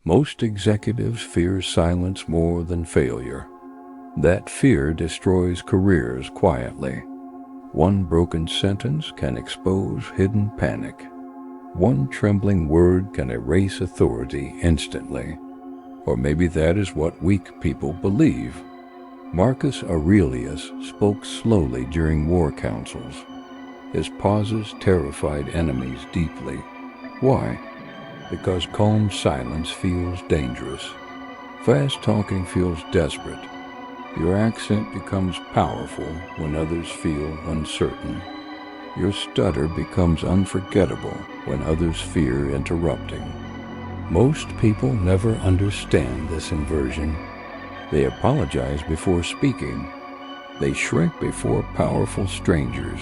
Most executives fear silence more than failure. That fear destroys careers quietly. One broken sentence can expose hidden panic. One trembling word can erase authority instantly. Or maybe that is what weak people believe. Marcus Aurelius spoke slowly during war councils. His pauses terrified enemies deeply. Why? Because calm silence feels dangerous. Fast talking feels desperate. Your accent becomes powerful when others feel uncertain. Your stutter becomes unforgettable when others fear interrupting. Most people never understand this inversion. They apologize before speaking. They shrink before powerful strangers.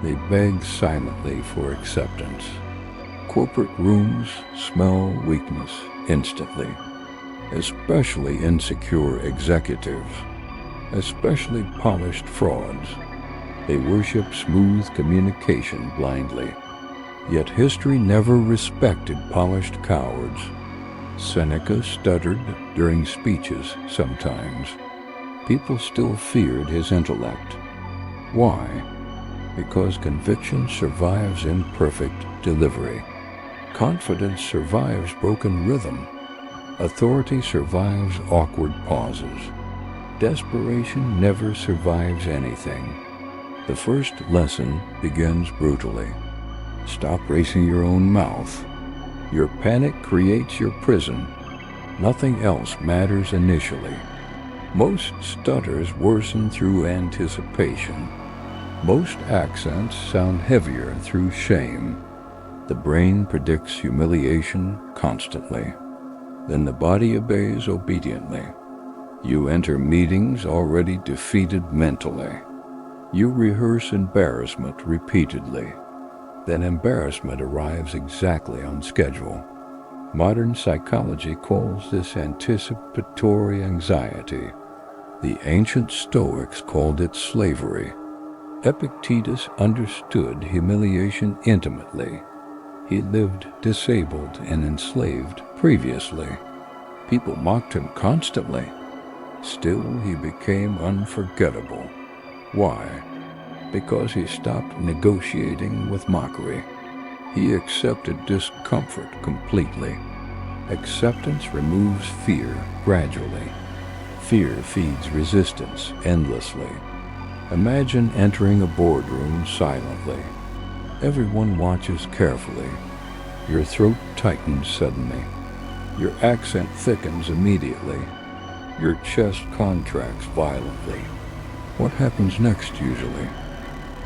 They beg silently for acceptance. Corporate rooms smell weakness instantly, especially insecure executives, especially polished frauds. They worship smooth communication blindly. Yet history never respected polished cowards. Seneca stuttered during speeches sometimes. People still feared his intellect. Why? Because conviction survives imperfect delivery. Confidence survives broken rhythm. Authority survives awkward pauses. Desperation never survives anything. The first lesson begins brutally. Stop racing your own mouth. Your panic creates your prison. Nothing else matters initially. Most stutters worsen through anticipation. Most accents sound heavier through shame. The brain predicts humiliation constantly. Then the body obeys obediently. You enter meetings already defeated mentally. You rehearse embarrassment repeatedly. Then embarrassment arrives exactly on schedule. Modern psychology calls this anticipatory anxiety. The ancient Stoics called it slavery. Epictetus understood humiliation intimately. He lived disabled and enslaved previously. People mocked him constantly. Still, he became unforgettable. Why? Because he stopped negotiating with mockery. He accepted discomfort completely. Acceptance removes fear gradually. Fear feeds resistance endlessly. Imagine entering a boardroom silently. Everyone watches carefully. Your throat tightens suddenly. Your accent thickens immediately. Your chest contracts violently. What happens next usually?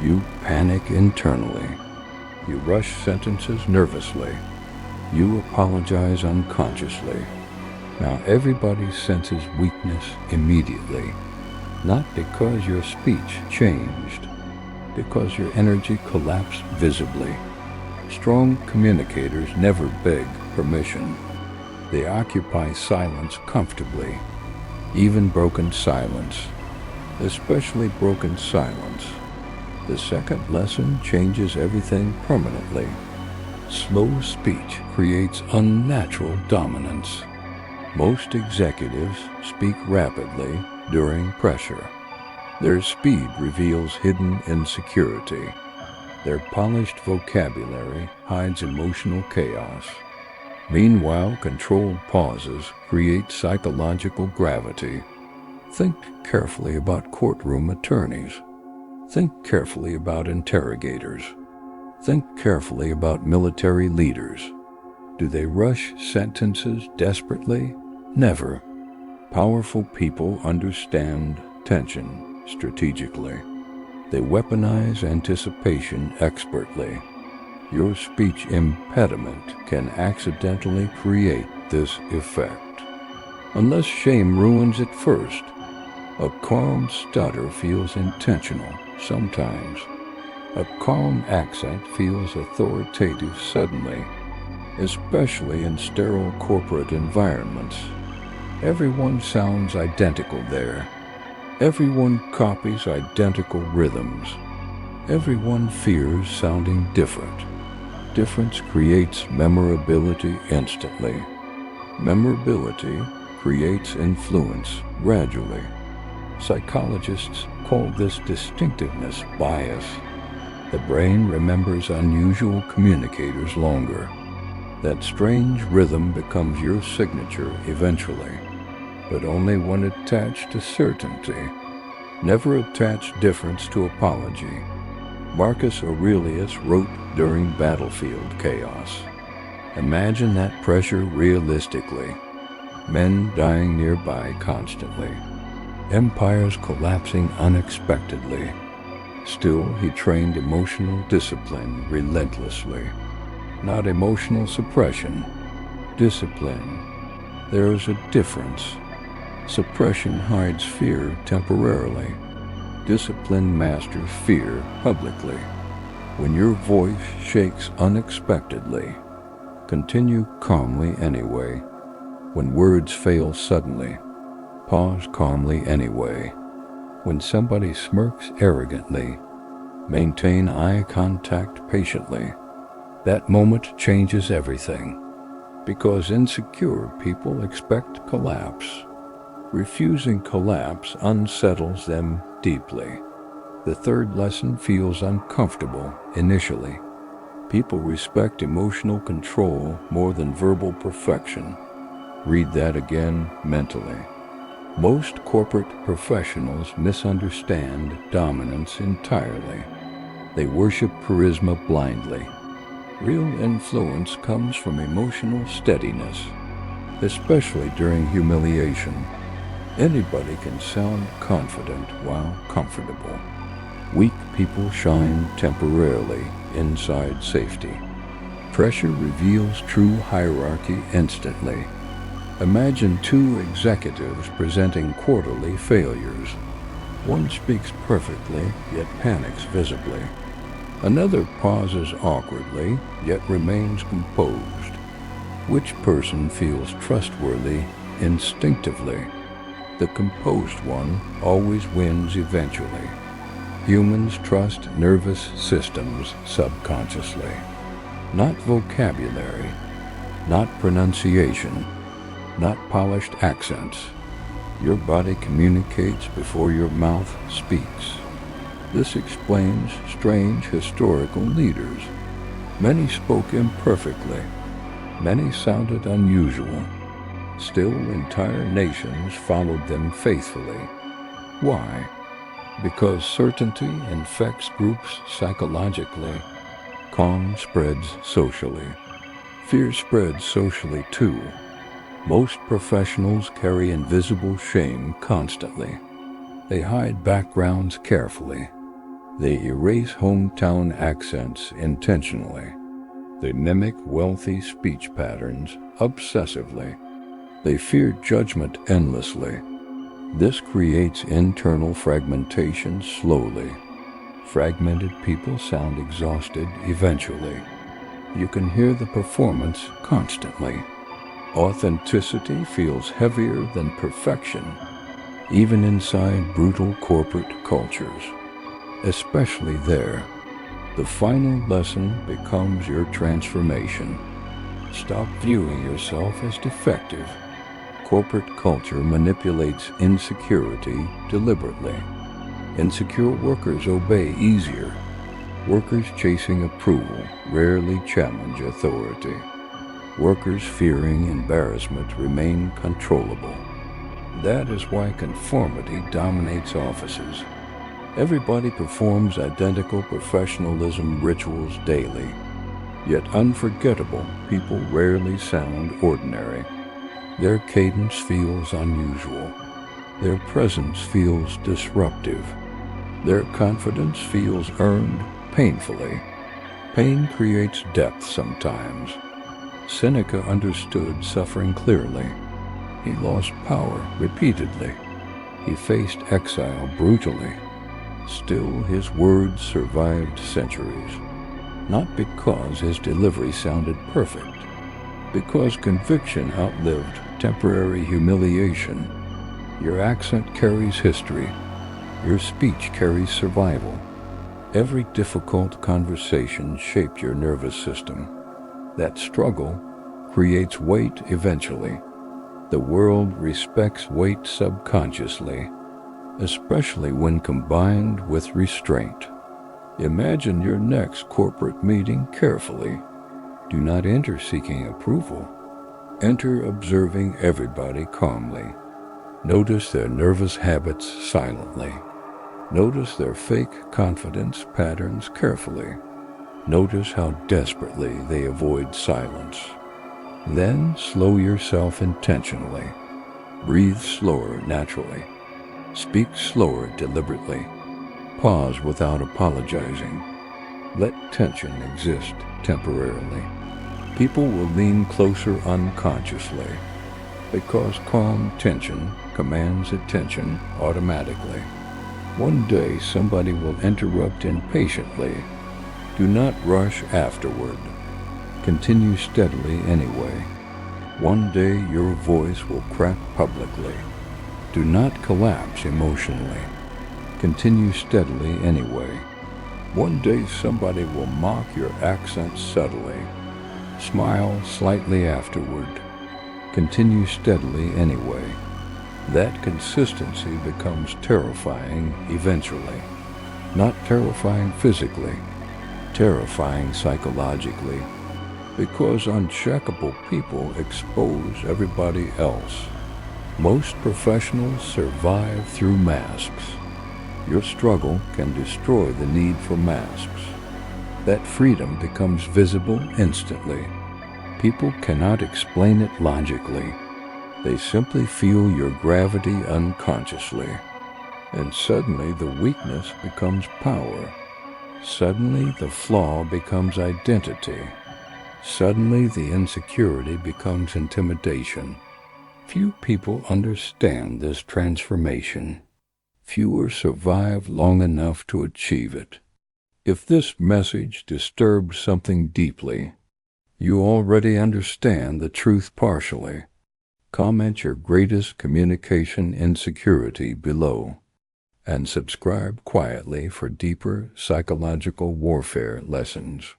You panic internally. You rush sentences nervously. You apologize unconsciously. Now everybody senses weakness immediately. Not because your speech changed, because your energy collapsed visibly. Strong communicators never beg permission. They occupy silence comfortably, even broken silence, especially broken silence. The second lesson changes everything permanently. Slow speech creates unnatural dominance. Most executives speak rapidly during pressure. Their speed reveals hidden insecurity. Their polished vocabulary hides emotional chaos. Meanwhile, controlled pauses create psychological gravity. Think carefully about courtroom attorneys. Think carefully about interrogators. Think carefully about military leaders. Do they rush sentences desperately? Never. Powerful people understand tension strategically. They weaponize anticipation expertly. Your speech impediment can accidentally create this effect. Unless shame ruins it first, a calm stutter feels intentional sometimes. A calm accent feels authoritative suddenly, especially in sterile corporate environments. Everyone sounds identical there. Everyone copies identical rhythms. Everyone fears sounding different. Difference creates memorability instantly. Memorability creates influence gradually. Psychologists call this distinctiveness bias. The brain remembers unusual communicators longer. That strange rhythm becomes your signature eventually, but only when attached to certainty. Never attach difference to apology. Marcus Aurelius wrote during battlefield chaos. Imagine that pressure realistically. Men dying nearby constantly. Empires collapsing unexpectedly. Still, he trained emotional discipline relentlessly. Not emotional suppression. Discipline. There is a difference. Suppression hides fear temporarily. Discipline masters fear publicly. When your voice shakes unexpectedly, continue calmly anyway. When words fail suddenly, pause calmly anyway. When somebody smirks arrogantly, maintain eye contact patiently. That moment changes everything, because insecure people expect collapse. Refusing collapse unsettles them deeply. The third lesson feels uncomfortable initially. People respect emotional control more than verbal perfection. Read that again mentally. Most corporate professionals misunderstand dominance entirely. They worship charisma blindly. Real influence comes from emotional steadiness, especially during humiliation. Anybody can sound confident while comfortable. Weak people shine temporarily inside safety. Pressure reveals true hierarchy instantly. Imagine two executives presenting quarterly failures. One speaks perfectly, yet panics visibly. Another pauses awkwardly, yet remains composed. Which person feels trustworthy instinctively? The composed one always wins eventually. Humans trust nervous systems subconsciously. Not vocabulary, not pronunciation, not polished accents. Your body communicates before your mouth speaks. This explains strange historical leaders. Many spoke imperfectly. Many sounded unusual. Still, entire nations followed them faithfully. Why? Because certainty infects groups psychologically. Calm spreads socially. Fear spreads socially too. Most professionals carry invisible shame constantly. They hide backgrounds carefully. They erase hometown accents intentionally. They mimic wealthy speech patterns obsessively. They fear judgment endlessly. This creates internal fragmentation slowly. Fragmented people sound exhausted eventually. You can hear the performance constantly. Authenticity feels heavier than perfection, even inside brutal corporate cultures. Especially there, the final lesson becomes your transformation. Stop viewing yourself as defective. Corporate culture manipulates insecurity deliberately. Insecure workers obey easier. Workers chasing approval rarely challenge authority. Workers fearing embarrassment remain controllable. That is why conformity dominates offices. Everybody performs identical professionalism rituals daily. Yet unforgettable people rarely sound ordinary. Their cadence feels unusual. Their presence feels disruptive. Their confidence feels earned painfully. Pain creates depth sometimes. Seneca understood suffering clearly. He lost power repeatedly. He faced exile brutally. Still, his words survived centuries. Not because his delivery sounded perfect, because conviction outlived temporary humiliation. Your accent carries history. Your speech carries survival. Every difficult conversation shaped your nervous system. That struggle creates weight eventually. The world respects weight subconsciously, especially when combined with restraint. Imagine your next corporate meeting carefully. Do not enter seeking approval. Enter observing everybody calmly. Notice their nervous habits silently. Notice their fake confidence patterns carefully. Notice how desperately they avoid silence. Then slow yourself intentionally. Breathe slower naturally. Speak slower deliberately. Pause without apologizing. Let tension exist temporarily. People will lean closer unconsciously because calm tension commands attention automatically. One day somebody will interrupt impatiently. Do not rush afterward. Continue steadily anyway. One day your voice will crack publicly. Do not collapse emotionally. Continue steadily anyway. One day somebody will mock your accent subtly. Smile slightly afterward. Continue steadily anyway. That consistency becomes terrifying eventually. Not terrifying physically, terrifying psychologically, because uncheckable people expose everybody else. Most professionals survive through masks. Your struggle can destroy the need for masks. That freedom becomes visible instantly. People cannot explain it logically. They simply feel your gravity unconsciously. And suddenly the weakness becomes power. Suddenly the flaw becomes identity. Suddenly the insecurity becomes intimidation. Few people understand this transformation. Fewer survive long enough to achieve it. If this message disturbs something deeply, you already understand the truth partially. Comment your greatest communication insecurity below, and subscribe quietly for deeper psychological warfare lessons.